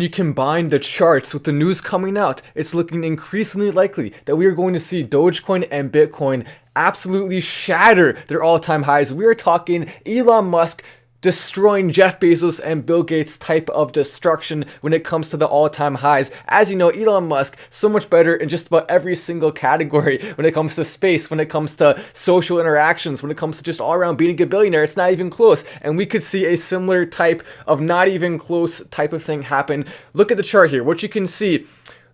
You combine the charts with the news coming out, it's looking increasingly likely that we are going to see Dogecoin and Bitcoin absolutely shatter their all-time highs. We are talking Elon Musk destroying Jeff Bezos and Bill Gates type of destruction when it comes to the all-time highs. As you know, Elon Musk, so much better in just about every single category when it comes to space, when it comes to social interactions, when it comes to just all around being a good billionaire. It's not even close. And we could see a similar type of not even close type of thing happen. Look at the chart here. What you can see,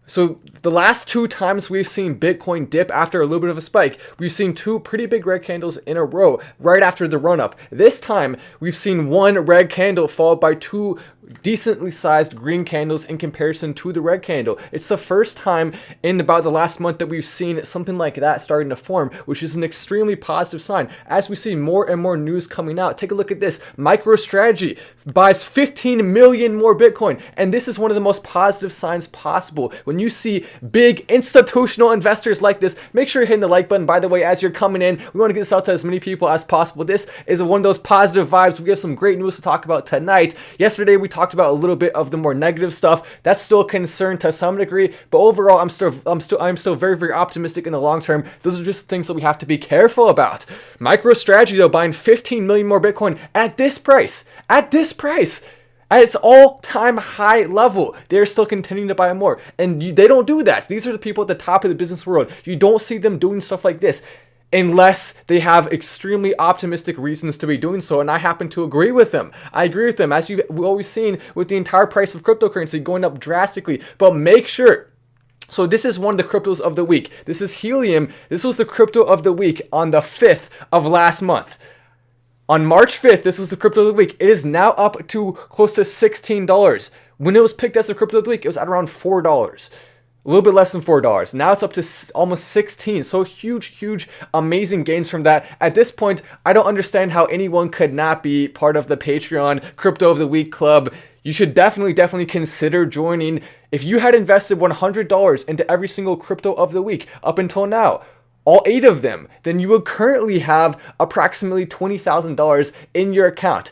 so the last 2 times we've seen Bitcoin dip after a little bit of a spike, we've seen 2 pretty big red candles in a row right after the run up. This time we've seen 1 red candle followed by 2 decently sized green candles in comparison to the red candle. It's the first time in about the last month that we've seen something like that starting to form, which is an extremely positive sign. As we see more and more news coming out, take a look at this. MicroStrategy buys 15 million more Bitcoin, and this is one of the most positive signs possible. When you see big institutional investors like this, make sure you're hitting the like button. By the way, as you're coming in, we want to get this out to as many people as possible. This is one of those positive vibes. We have some great news to talk about tonight. Yesterday we talked about a little bit of the more negative stuff. That's still a concern to some degree, but overall I'm still very, very optimistic in the long term. Those are just things that we have to be careful about. MicroStrategy though, buying 15 million more Bitcoin at this price, at its all-time high level. They're still continuing to buy more, and they don't do that. These are the people at the top of the business world. You don't see them doing stuff like this unless they have extremely optimistic reasons to be doing so, and I happen to agree with them. I agree with them, as we've always seen with the entire price of cryptocurrency going up drastically. But make sure, so this is one of the cryptos of the week. This is Helium. This was the crypto of the week on the 5th of last month. On March 5th, this was the crypto of the week. It is now up to close to $16. When it was picked as the crypto of the week, it was at around $4. A little bit less than $4. Now it's up to almost 16. So huge, amazing gains from that. At this point, I don't understand how anyone could not be part of the Patreon Crypto of the Week Club. You should definitely consider joining. If you had invested $100 into every single crypto of the week up until now, all 8 of them, then you would currently have approximately $20,000 in your account.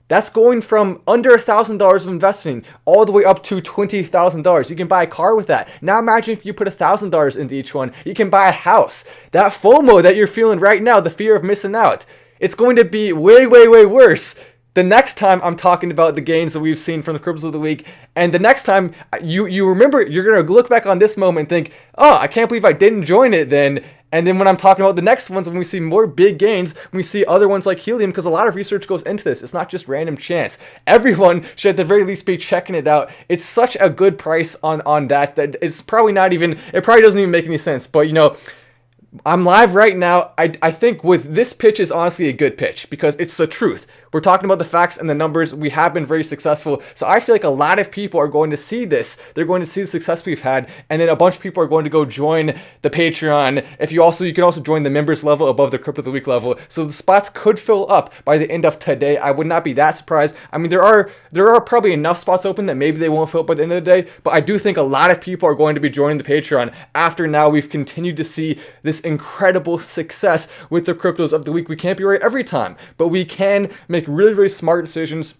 That's going from under $1,000 of investing all the way up to $20,000. You can buy a car with that. Now imagine if you put $1,000 into each one, you can buy a house. That FOMO that you're feeling right now, the fear of missing out, it's going to be way worse the next time I'm talking about the gains that we've seen from the cryptos of the week. And the next time you remember, you're going to look back on this moment and think, oh, I can't believe I didn't join it then. And then when I'm talking about the next ones, when we see more big gains, when we see other ones like Helium, because a lot of research goes into this. It's not just random chance. Everyone should at the very least be checking it out. It's such a good price on that it's probably not even, it probably doesn't even make any sense. But you know, I'm live right now. I think with this pitch is honestly a good pitch because it's the truth. We're talking about the facts and the numbers. We have been very successful. So I feel like a lot of people are going to see this. They're going to see the success we've had. And then a bunch of people are going to go join the Patreon. You can also join the members level above the Crypto of the Week level. So the spots could fill up by the end of today. I would not be that surprised. I mean, there are probably enough spots open that maybe they won't fill up by the end of the day. But I do think a lot of people are going to be joining the Patreon after now we've continued to see this incredible success with the cryptos of the week. We can't be right every time, but we can make really smart decisions,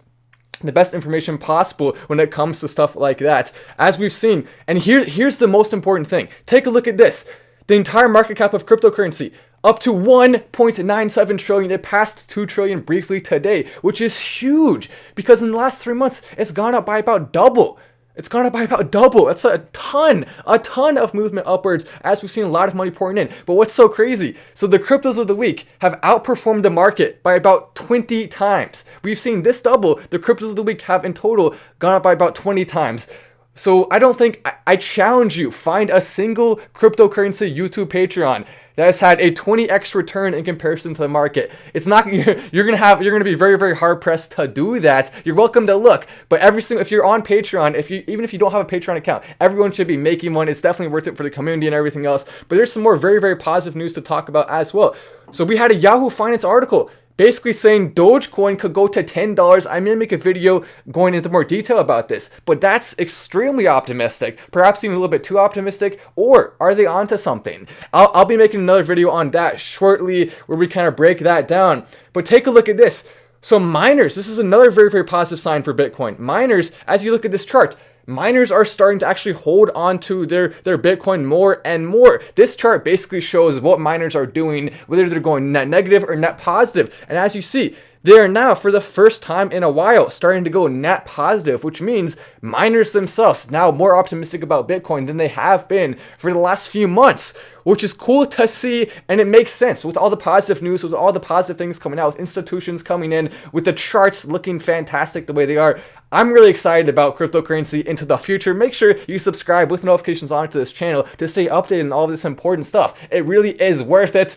the best information possible when it comes to stuff like that, as we've seen. And here's the most important thing. Take a look at this. The entire market cap of cryptocurrency up to 1.97 trillion. It passed 2 trillion briefly today, which is huge because in the last 3 months, it's gone up by about double. It's gone up by about double. That's a ton of movement upwards as we've seen a lot of money pouring in. But what's so crazy? So the cryptos of the week have outperformed the market by about 20 times. We've seen this double. The cryptos of the week have in total gone up by about 20 times. So I challenge you, find a single cryptocurrency YouTube Patreon that has had a 20x return in comparison to the market. It's not, you're gonna be very hard pressed to do that. You're welcome to look, but if you're on Patreon, even if you don't have a Patreon account, everyone should be making one. It's definitely worth it for the community and everything else. But there's some more very positive news to talk about as well. So we had a Yahoo Finance article basically saying Dogecoin could go to $10. I may make a video going into more detail about this, but that's extremely optimistic, perhaps even a little bit too optimistic, or are they onto something? I'll be making another video on that shortly where we kind of break that down. But take a look at this. So miners, this is another very positive sign for Bitcoin. Miners, as you look at this chart, miners are starting to actually hold on to their Bitcoin more and more. This chart basically shows what miners are doing, whether they're going net negative or net positive. And as you see, they are now, for the first time in a while, starting to go net positive, which means miners themselves now more optimistic about Bitcoin than they have been for the last few months, which is cool to see, and it makes sense with all the positive news, with all the positive things coming out, with institutions coming in, with the charts looking fantastic the way they are. I'm really excited about cryptocurrency into the future. Make sure you subscribe with notifications on to this channel to stay updated on all of this important stuff. It really is worth it.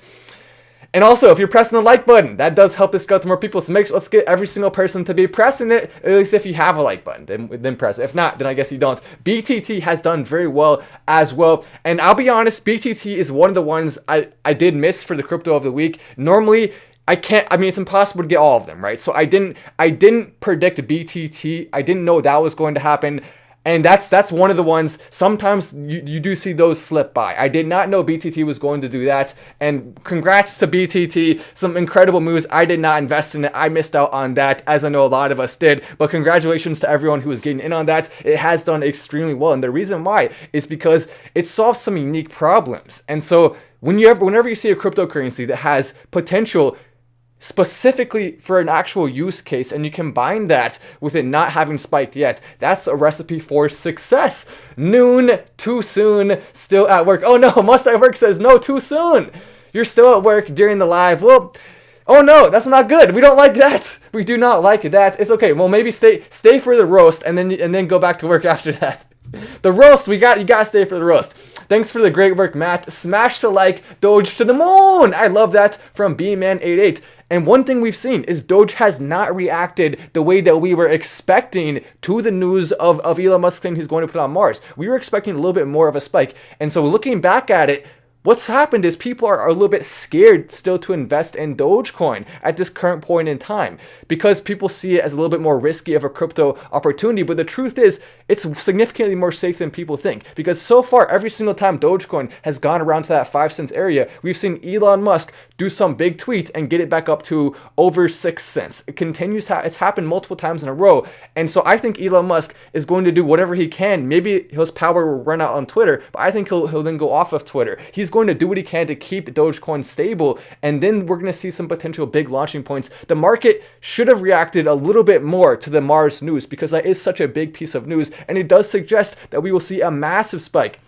And also, if you're pressing the like button, that does help this go to more people. So let's get every single person to be pressing it. At least if you have a like button, then press it. If not, then I guess you don't. BTT has done very well as well. And I'll be honest, BTT is one of the ones I did miss for the crypto of the week. Normally, it's impossible to get all of them, right? So I didn't predict BTT. I didn't know that was going to happen. And that's one of the ones, sometimes you do see those slip by. I did not know BTT was going to do that. And congrats to BTT, some incredible moves. I did not invest in it. I missed out on that, as I know a lot of us did. But congratulations to everyone who was getting in on that. It has done extremely well. And the reason why is because it solves some unique problems. And so whenever you see a cryptocurrency that has potential specifically for an actual use case, and you combine that with it not having spiked yet, that's a recipe for success. Noon, too soon, still at work. Oh no, must I work says no, too soon. You're still at work during the live. Well, oh no, that's not good. We don't like that. We do not like that. It's okay. Well, maybe stay for the roast and then go back to work after that. The roast, you gotta stay for the roast. Thanks for the great work, Matt. Smash the like, Doge to the moon. I love that from BMan88. And one thing we've seen is Doge has not reacted the way that we were expecting to the news of Elon Musk saying he's going to put on Mars. We were expecting a little bit more of a spike. And so looking back at it, what's happened is people are a little bit scared still to invest in Dogecoin at this current point in time because people see it as a little bit more risky of a crypto opportunity. But the truth is, it's significantly more safe than people think, because so far, every single time Dogecoin has gone around to that 5 cents area, we've seen Elon Musk do some big tweet and get it back up to over 6 cents. It continues, it's happened multiple times in a row. And so I think Elon Musk is going to do whatever he can. Maybe his power will run out on Twitter, but I think he'll then go off of Twitter. He's going to do what he can to keep Dogecoin stable, and then we're going to see some potential big launching points. The market should have reacted a little bit more to the Mars news, because that is such a big piece of news, and it does suggest that we will see a massive spike.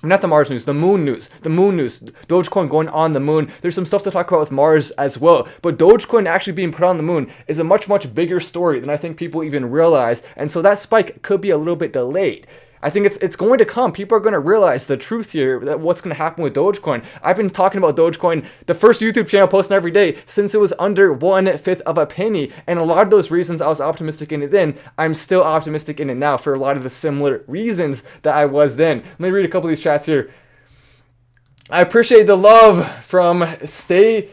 Not the Mars news, the moon news. The moon news. Dogecoin going on the moon. There's some stuff to talk about with Mars as well. But Dogecoin actually being put on the moon is a much, much bigger story than I think people even realize. And so that spike could be a little bit delayed. I think it's going to come. People are going to realize the truth here, that what's going to happen with Dogecoin. I've been talking about Dogecoin, the first YouTube channel posting every day, since it was under 1/5 of a penny. And a lot of those reasons I was optimistic in it then, I'm still optimistic in it now for a lot of the similar reasons that I was then. Let me read a couple of these chats here. I appreciate the love from Setien.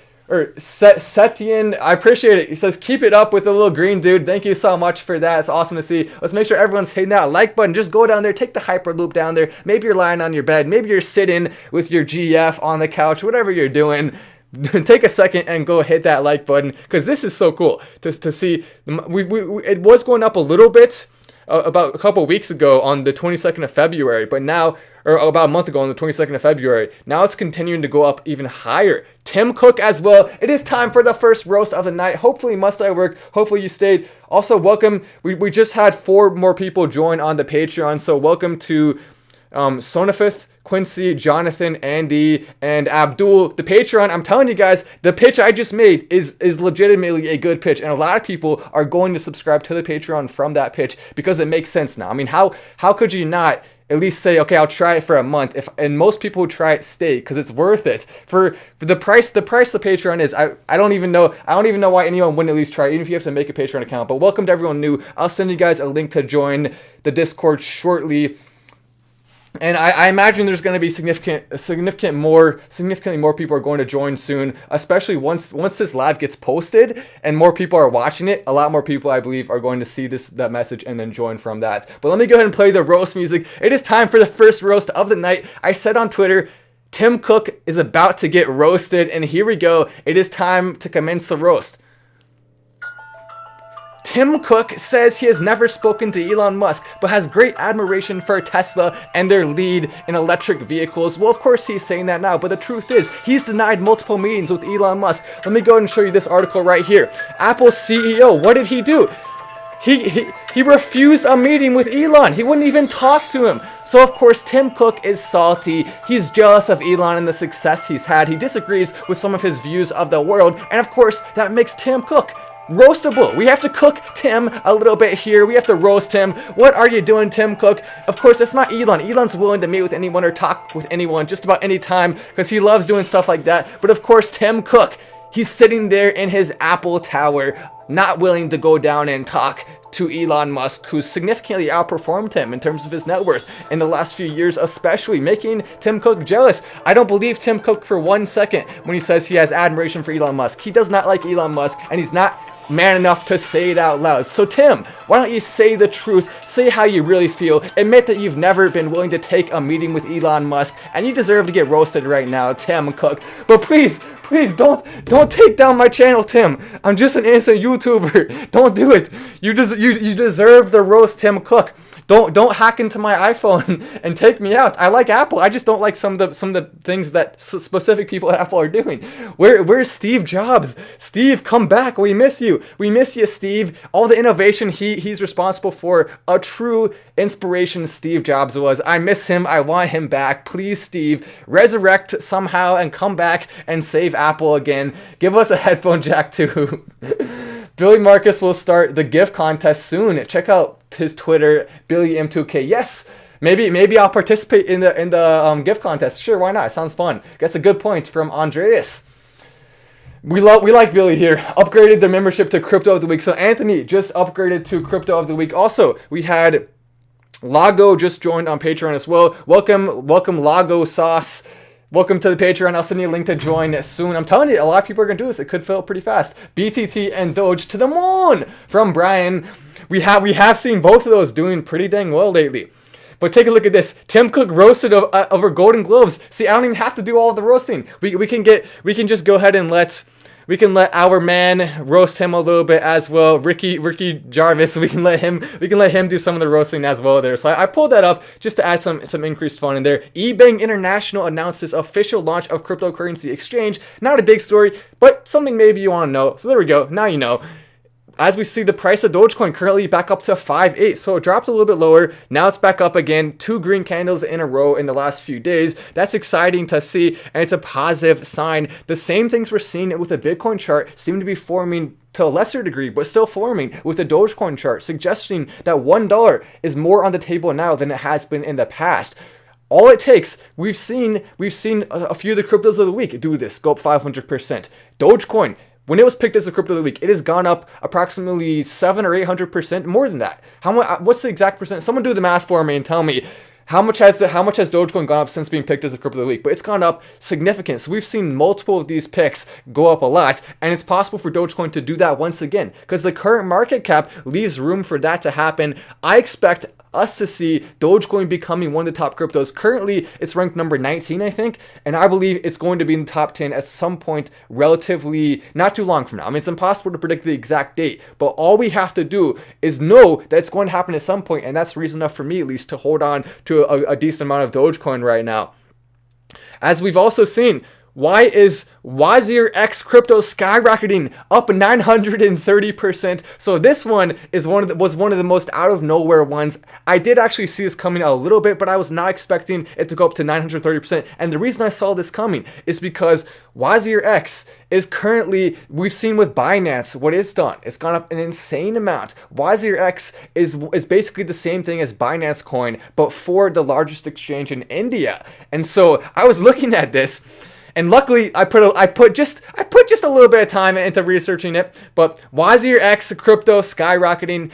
I appreciate it. He says, keep it up with the little green dude. Thank you so much for that. It's awesome to see. Let's make sure everyone's hitting that like button. Just go down there, take the Hyperloop down there. Maybe you're lying on your bed. Maybe you're sitting with your GF on the couch, whatever you're doing. Take a second and go hit that like button, because this is so cool to see. It was going up a little bit about a couple weeks ago on the 22nd of February, but now, or about a month ago on the 22nd of February. Now it's continuing to go up even higher. Tim Cook as well. It is time for the first roast of the night. Hopefully must I work. Hopefully you stayed. Also welcome. We just had 4 more people join on the Patreon. So welcome to Sonafith, Quincy, Jonathan, Andy, and Abdul. The Patreon, I'm telling you guys, the pitch I just made is legitimately a good pitch, and a lot of people are going to subscribe to the Patreon from that pitch because it makes sense now. I mean, how could you not at least say, okay, I'll try it for a month? And most people who try it stay, because it's worth it. For the price the Patreon is, I don't even know why anyone wouldn't at least try it, even if you have to make a Patreon account. But welcome to everyone new. I'll send you guys a link to join the Discord shortly. And I imagine there's going to be significantly more people are going to join soon, especially once this live gets posted and more people are watching it. A lot more people, I believe, are going to see that message and then join from that. But let me go ahead and play the roast music. It is time for the first roast of the night. I said on Twitter, Tim Cook is about to get roasted, and here we go. It is time to commence the roast. Tim Cook says he has never spoken to Elon Musk, but has great admiration for Tesla and their lead in electric vehicles. Well, of course he's saying that now, but the truth is, he's denied multiple meetings with Elon Musk. Let me go ahead and show you this article right here. Apple's CEO, what did he do? He refused a meeting with Elon. He wouldn't even talk to him. So of course Tim Cook is salty. He's jealous of Elon and the success he's had. He disagrees with some of his views of the world, and of course that makes Tim Cook roastable. We have to cook Tim a little bit here. We have to roast him. What are you doing, Tim Cook? Of course, it's not Elon. Elon's willing to meet with anyone or talk with anyone just about any time because he loves doing stuff like that. But of course, Tim Cook, he's sitting there in his Apple tower, not willing to go down and talk to Elon Musk, who's significantly outperformed him in terms of his net worth in the last few years, especially making Tim Cook jealous. I don't believe Tim Cook for 1 second when he says he has admiration for Elon Musk. He does not like Elon Musk, and he's not man enough to say it out loud. So Tim, why don't you say the truth? Say how you really feel. Admit that you've never been willing to take a meeting with Elon Musk, and you deserve to get roasted right now, Tim Cook. But please don't take down my channel, Tim. I'm just an innocent YouTuber. Don't do it. You deserve the roast, Tim Cook. Don't hack into my iPhone and take me out. I like Apple. I just don't like some of the things that specific people at Apple are doing. Where's Steve Jobs? Steve, come back. We miss you. We miss you, Steve. All the innovation he's responsible for. A true inspiration Steve Jobs was. I miss him. I want him back. Please, Steve, resurrect somehow and come back and save Apple again. Give us a headphone jack too. Billy Marcus will start the gift contest soon. Check out his Twitter, BillyM2K. Yes, maybe I'll participate in the gift contest. Sure, why not? Sounds fun. That's a good point from Andreas. We like Billy here. Upgraded their membership to Crypto of the Week. So Anthony just upgraded to Crypto of the Week. Also, we had Lago just joined on Patreon as well. Welcome Lago Sauce. Welcome to the Patreon. I'll send you a link to join soon. I'm telling you, a lot of people are going to do this. It could fill up pretty fast. BTT and Doge to the moon from Brian. We have seen both of those doing pretty dang well lately. But take a look at this. Tim Cook roasted over Golden Globes. See, I don't even have to do all of the roasting. We can just go ahead and let our man roast him a little bit as well. Ricky Jarvis, we can let him do some of the roasting as well there. So I pulled that up just to add some increased fun in there. eBank International announces official launch of cryptocurrency exchange. Not a big story, but something maybe you want to know. So there we go. Now you know. As we see, the price of Dogecoin currently back up to 5.8, so it dropped a little bit lower. Now it's back up again, 2 green candles in a row in the last few days. That's exciting to see, and it's a positive sign. The same things we're seeing with the Bitcoin chart seem to be forming to a lesser degree, but still forming with the Dogecoin chart, suggesting that $1 is more on the table now than it has been in the past. All it takes, we've seen a few of the cryptos of the week do this, go up 500%. Dogecoin, when it was picked as the crypto of the week, it has gone up approximately 700 or 800% more than that. What's the exact percent? Someone do the math for me and tell me how much has Dogecoin gone up since being picked as the crypto of the week? But it's gone up significant. So we've seen multiple of these picks go up a lot, and it's possible for Dogecoin to do that once again because the current market cap leaves room for that to happen. I expect us to see Dogecoin becoming one of the top cryptos. Currently, it's ranked number 19, I think, and I believe it's going to be in the top 10 at some point relatively not too long from now. I mean, it's impossible to predict the exact date, but all we have to do is know that it's going to happen at some point, and that's reason enough for me, at least, to hold on to a decent amount of Dogecoin right now. As we've also seen, why is Wazir X crypto skyrocketing up 930%? So this one was one of the most out of nowhere ones. I did actually see this coming a little bit, but I was not expecting it to go up to 930%. And the reason I saw this coming is because Wazir X is currently, we've seen with Binance what it's done. It's gone up an insane amount. Wazir X is basically the same thing as Binance Coin, but for the largest exchange in India. And so I was looking at this, and luckily, I put just a little bit of time into researching it. But Wazir X crypto skyrocketing,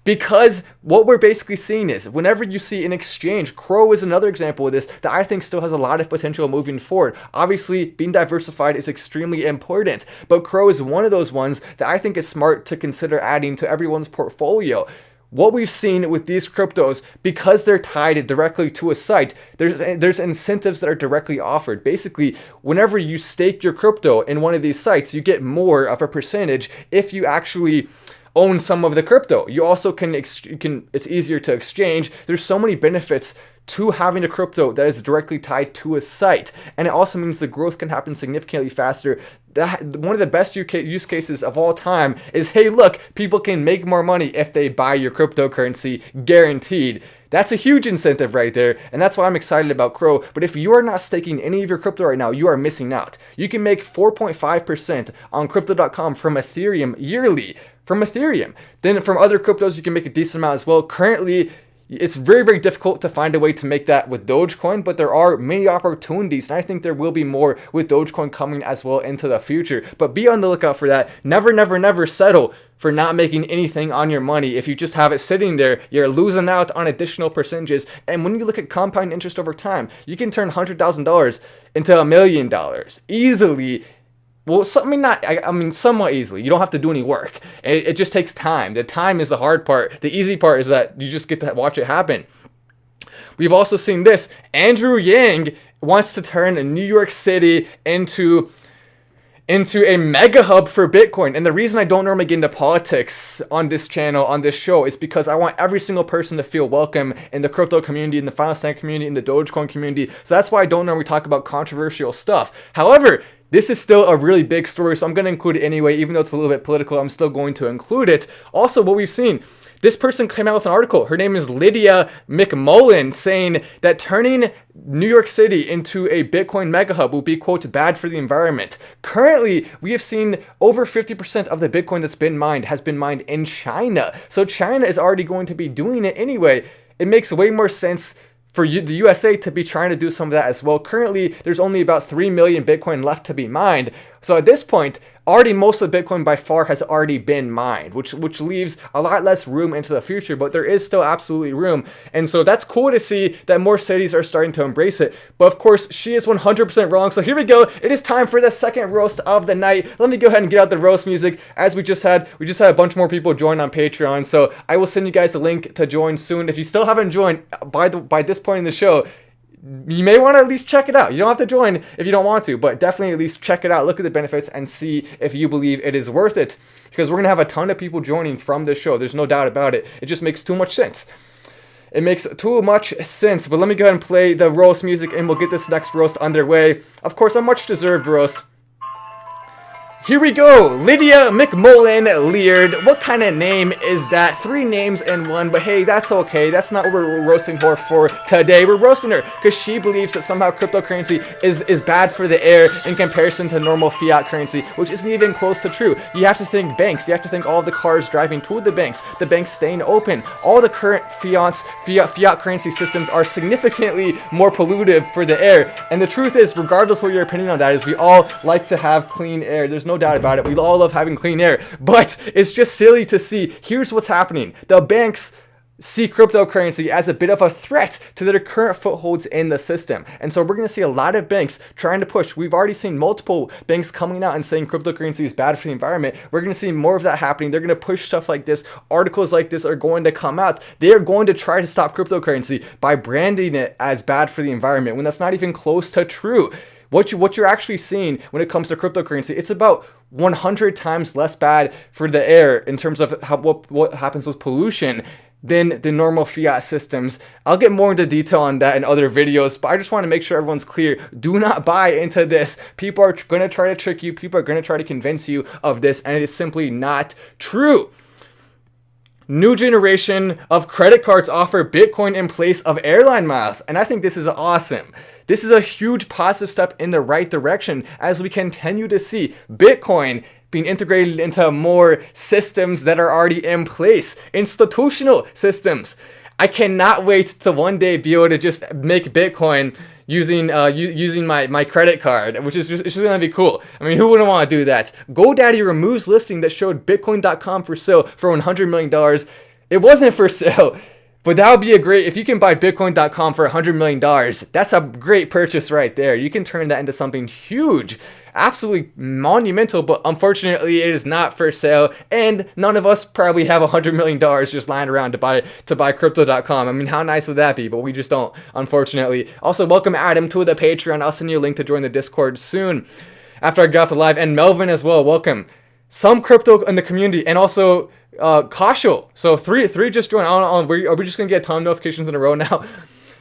because what we're basically seeing is whenever you see an exchange, Crow is another example of this that I think still has a lot of potential moving forward. Obviously, being diversified is extremely important, but Crow is one of those ones that I think is smart to consider adding to everyone's portfolio. What we've seen with these cryptos, because they're tied directly to a site, there's incentives that are directly offered. Basically, whenever you stake your crypto in one of these sites, you get more of a percentage if you actually own some of the crypto. You also can it's easier to exchange. There's so many benefits to having a crypto that is directly tied to a site. And it also means the growth can happen significantly faster. One of the best use cases of all time is, hey, look, people can make more money if they buy your cryptocurrency, guaranteed. That's a huge incentive right there, and that's why I'm excited about Crow. But if you are not staking any of your crypto right now, you are missing out. You can make 4.5% on crypto.com from Ethereum yearly, from Ethereum. Then from other cryptos, you can make a decent amount as well. Currently, it's very, very difficult to find a way to make that with Dogecoin, but there are many opportunities, and I think there will be more with Dogecoin coming as well into the future. But be on the lookout for that. Never, never, never settle for not making anything on your money. If you just have it sitting there, you're losing out on additional percentages. And when you look at compound interest over time, you can turn $100,000 into $1 million easily. Well, somewhat easily. You don't have to do any work. It just takes time. The time is the hard part. The easy part is that you just get to watch it happen. We've also seen this. Andrew Yang wants to turn New York City into a mega hub for Bitcoin. And the reason I don't normally get into politics on this channel, on this show, is because I want every single person to feel welcome in the crypto community, in the Final Stand community, in the Dogecoin community. So that's why I don't normally talk about controversial stuff. However, this is still a really big story, so I'm going to include it anyway. Even though it's a little bit political, I'm still going to include it. Also, what we've seen, this person came out with an article. Her name is Lydia McMullen, saying that turning New York City into a Bitcoin mega hub will be, quote, bad for the environment. Currently, we have seen over 50% of the Bitcoin that's been mined has been mined in China. So China is already going to be doing it anyway. It makes way more sense for the USA to be trying to do some of that as well. Currently, there's only about 3 million Bitcoin left to be mined. So at this point, already most of Bitcoin by far has already been mined, which leaves a lot less room into the future, but there is still absolutely room. And so that's cool to see that more cities are starting to embrace it. But of course, she is 100% wrong. So here we go. It is time for the second roast of the night. Let me go ahead and get out the roast music. As we just had a bunch more people join on Patreon. So I will send you guys the link to join soon. If you still haven't joined by this point in the show, you may want to at least check it out. You don't have to join if you don't want to, but definitely at least check it out. Look at the benefits and see if you believe it is worth it. Because we're going to have a ton of people joining from this show. There's no doubt about it. It just makes too much sense. It makes too much sense. But let me go ahead and play the roast music and we'll get this next roast underway. Of course, a much deserved roast. Here we go, Lydia McMullen Leard. What kind of name is that? 3 names in one, but hey, that's okay. That's not what we're roasting her for today. We're roasting her because she believes that somehow cryptocurrency is bad for the air in comparison to normal fiat currency, which isn't even close to true. You have to think banks. You have to think all the cars driving to the banks staying open. All the current fiat currency systems are significantly more pollutive for the air. And the truth is, regardless what your opinion on that is, we all like to have clean air. There's no doubt about it. We all love having clean air, but it's just silly to see. Here's what's happening. The banks see cryptocurrency as a bit of a threat to their current footholds in the system. And so we're going to see a lot of banks trying to push. We've already seen multiple banks coming out and saying cryptocurrency is bad for the environment. We're going to see more of that happening. They're going to push stuff like this. Articles like this are going to come out. They are going to try to stop cryptocurrency by branding it as bad for the environment when that's not even close to true. What you're actually seeing when it comes to cryptocurrency, it's about 100 times less bad for the air in terms of what happens with pollution than the normal fiat systems. I'll get more into detail on that in other videos, but I just want to make sure everyone's clear. Do not buy into this. People are going to try to trick you. People are going to try to convince you of this, and it is simply not true. New generation of credit cards offer Bitcoin in place of airline miles, and I think this is awesome. This is a huge positive step in the right direction as we continue to see Bitcoin being integrated into more systems that are already in place, institutional systems. I cannot wait to one day be able to just make Bitcoin using my credit card, which is just going to be cool. I mean, who wouldn't want to do that? GoDaddy removes listing that showed Bitcoin.com for sale for $100 million. It wasn't for sale. But that would be a great, if you can buy Bitcoin.com for $100 million, that's a great purchase right there. You can turn that into something huge, absolutely monumental, but unfortunately it is not for sale. And none of us probably have $100 million just lying around to buy crypto.com. I mean, how nice would that be? But we just don't, unfortunately. Also, welcome Adam to the Patreon. I'll send you a link to join the Discord soon after I get off the live. And Melvin as well, welcome. some crypto in the community, and also Kashil. So three just joined. I don't know, are we just gonna get a ton of notifications in a row now?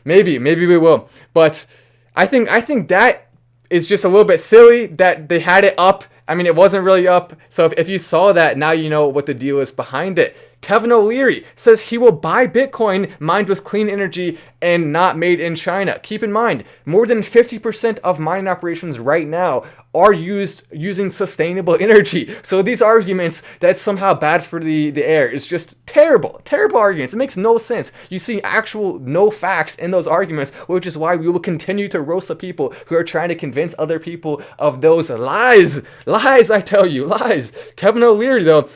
Maybe we will. But I think that is just a little bit silly that they had it up. I mean, it wasn't really up. So if you saw that, now you know what the deal is behind it. Kevin O'Leary says he will buy Bitcoin mined with clean energy and not made in China. Keep in mind, more than 50% of mining operations right now are using sustainable energy. So these arguments that somehow bad for the air is just terrible arguments. It makes no sense. You see actual no facts in those arguments, which is why we will continue to roast the people who are trying to convince other people of those lies. Lies, I tell you, lies. Kevin O'Leary, though,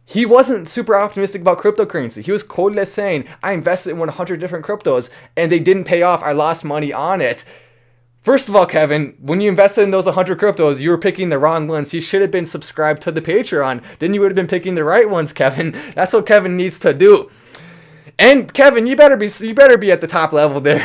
he wasn't super optimistic about cryptocurrency. He was quoted as saying, I invested in 100 different cryptos and they didn't pay off. I lost money on it. First of all, Kevin, when you invested in those 100 cryptos, you were picking the wrong ones. You should have been subscribed to the Patreon. Then you would have been picking the right ones, Kevin. That's what Kevin needs to do. And Kevin, you better be at the top level there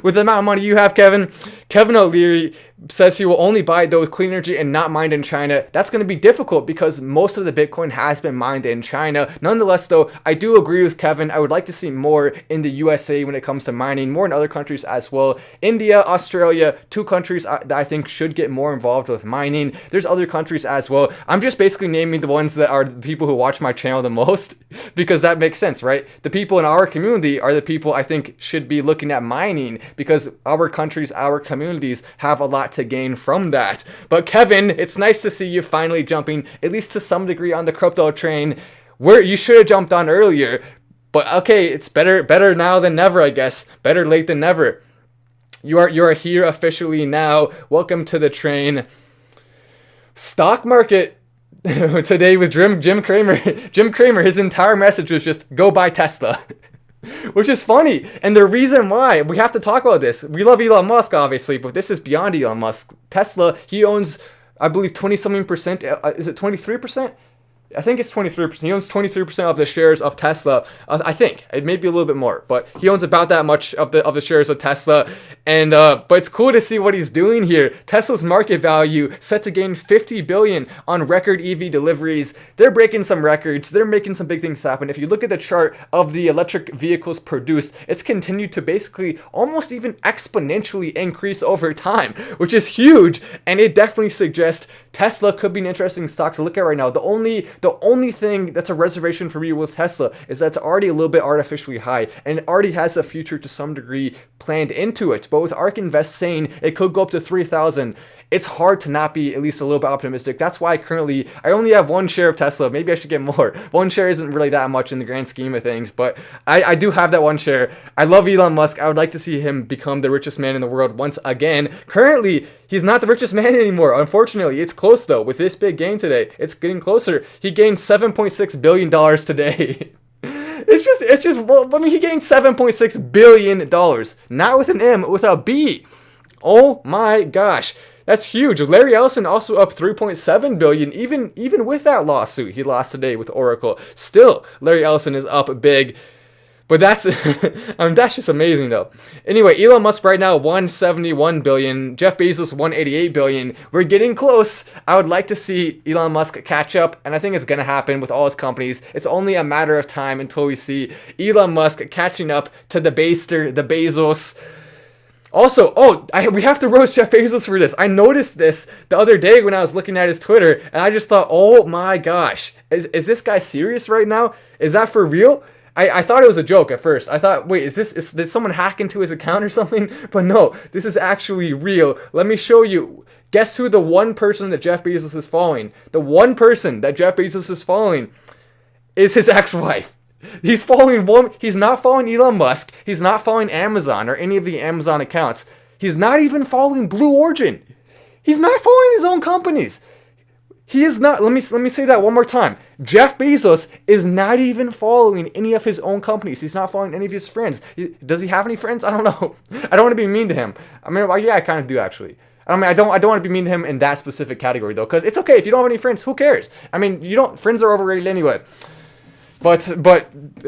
with the amount of money you have, Kevin. Kevin O'Leary says he will only buy those clean energy and not mined in China. That's going to be difficult because most of the Bitcoin has been mined in China. Nonetheless, though, I do agree with Kevin. I would like to see more in the USA when it comes to mining, more in other countries as well. India, Australia, 2 countries that I think should get more involved with mining. There's other countries as well. I'm just basically naming the ones that are the people who watch my channel the most because that makes sense, right? The people in our community are the people I think should be looking at mining because our countries, our communities have a lot to gain from that. But Kevin, it's nice to see you finally jumping, at least to some degree, on the crypto train where you should have jumped on earlier. But okay, it's better now than never, I guess. Better late than never. You are here officially now. Welcome to the train. Stock market today with Jim Cramer. Jim Cramer, his entire message was just go buy Tesla. Which is funny. And the reason why, we have to talk about this. We love Elon Musk, obviously, but this is beyond Elon Musk. Tesla, he owns, I believe, 20-something percent. Is it 23%? I think it's 23%. He owns 23% of the shares of Tesla. I think it may be a little bit more, but he owns about that much of the shares of Tesla. And but it's cool to see what he's doing here. Tesla's market value set to gain $50 billion on record EV deliveries. They're breaking some records. They're making some big things happen. If you look at the chart of the electric vehicles produced, it's continued to basically almost even exponentially increase over time, which is huge. And it definitely suggests Tesla could be an interesting stock to look at right now. The only thing that's a reservation for me with Tesla is that it's already a little bit artificially high and it already has a future to some degree planned into it. But with ARK Invest saying it could go up to 3,000, it's hard to not be at least a little bit optimistic. That's why currently I only have 1 share of Tesla. Maybe I should get more. 1 share isn't really that much in the grand scheme of things, but I do have that 1 share. I love Elon Musk. I would like to see him become the richest man in the world once again. Currently, he's not the richest man anymore. Unfortunately, it's close though. With this big gain today, it's getting closer. He gained $7.6 billion today. It's just, well, I mean, he gained $7.6 billion. Not with an M, with a B. Oh my gosh. That's huge. Larry Ellison also up $3.7 billion, even with that lawsuit he lost today with Oracle. Still, Larry Ellison is up big. But that's, I mean, that's just amazing though. Anyway, Elon Musk right now, $171 billion. Jeff Bezos, $188 billion. We're getting close. I would like to see Elon Musk catch up, and I think it's going to happen with all his companies. It's only a matter of time until we see Elon Musk catching up to the Baster, the Bezos. Also, we have to roast Jeff Bezos for this. I noticed this the other day when I was looking at his Twitter, and I just thought, oh my gosh, is this guy serious right now? Is that for real? I thought it was a joke at first. I thought, wait, did someone hack into his account or something? But no, this is actually real. Let me show you. Guess who the one person that Jeff Bezos is following? The one person that Jeff Bezos is following is his ex-wife. He's not following Elon Musk. He's not following Amazon or any of the Amazon accounts. He's not even following Blue Origin. He's not following his own companies. He is not. Let me say that one more time. Jeff Bezos is not even following any of his own companies. He's not following any of his friends. Does he have any friends? I don't know. I don't want to be mean to him. I mean, well, yeah, I kind of do actually. I don't want to be mean to him in that specific category though, because it's okay if you don't have any friends. Who cares? I mean, friends are overrated anyway. But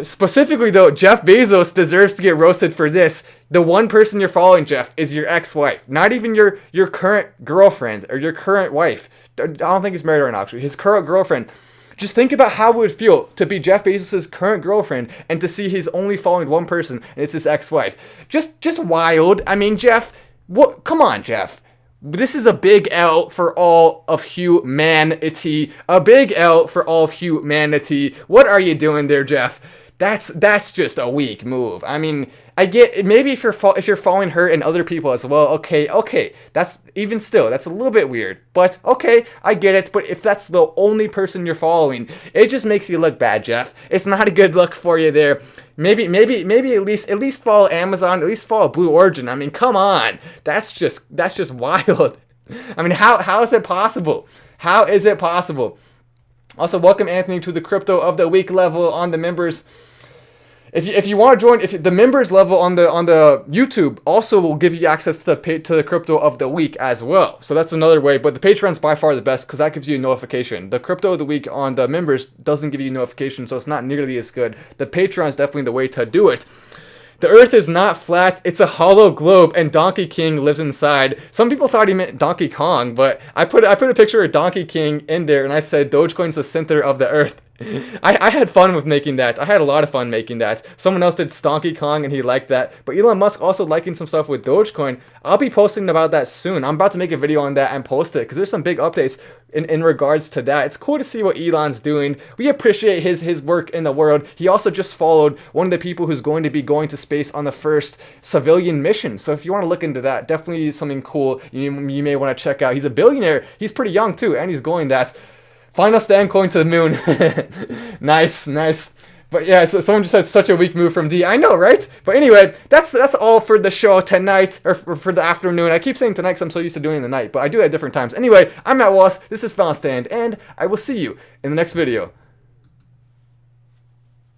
specifically though, Jeff Bezos deserves to get roasted for this. The one person you're following, Jeff, is your ex-wife, not even your current girlfriend or your current wife. I don't think he's married right now, actually. His current girlfriend. Just think about how it would feel to be Jeff Bezos' current girlfriend and to see he's only following one person and it's his ex-wife. Just wild. I mean, Jeff, what? Come on, Jeff. This is a big L for all of humanity. A big L for all of humanity. What are you doing there, Jeff? That's just a weak move. I mean, I get maybe if you're following her and other people as well. Okay, that's even still that's a little bit weird. But okay, I get it. But if that's the only person you're following, it just makes you look bad, Jeff. It's not a good look for you there. Maybe at least follow Amazon. At least follow Blue Origin. I mean, come on. That's just wild. I mean, how is it possible? How is it possible? Also, welcome Anthony to the Crypto of the Week level on the members. If you want to join, if the members level on the YouTube also will give you access to the Crypto of the Week as well. So that's another way. But the Patreon's by far the best because that gives you a notification. The Crypto of the Week on the members doesn't give you a notification, so it's not nearly as good. The Patreon is definitely the way to do it. The Earth is not flat, it's a hollow globe, and Donkey King lives inside. Some people thought he meant Donkey Kong, but I put a picture of Donkey King in there, and I said Dogecoin's the center of the Earth. I had fun with making that. I had a lot of fun making that. Someone else did Donkey Kong, and he liked that. But Elon Musk also liking some stuff with Dogecoin. I'll be posting about that soon. I'm about to make a video on that and post it, because there's some big updates in regards to that. It's cool to see what Elon's doing. We appreciate his work in the world. He also just followed one of the people who's going to be going to space on the first civilian mission. So if you want to look into that, definitely something cool you may want to check out. He's a billionaire. He's pretty young too, and he's going that. Final stand going to the moon. Nice. But yeah, so someone just said such a weak move from D. I know, right? But anyway, that's all for the show tonight, or for the afternoon. I keep saying tonight because I'm so used to doing the night, but I do it at different times. Anyway, I'm Matt Wallace. This is Final Stand, and I will see you in the next video.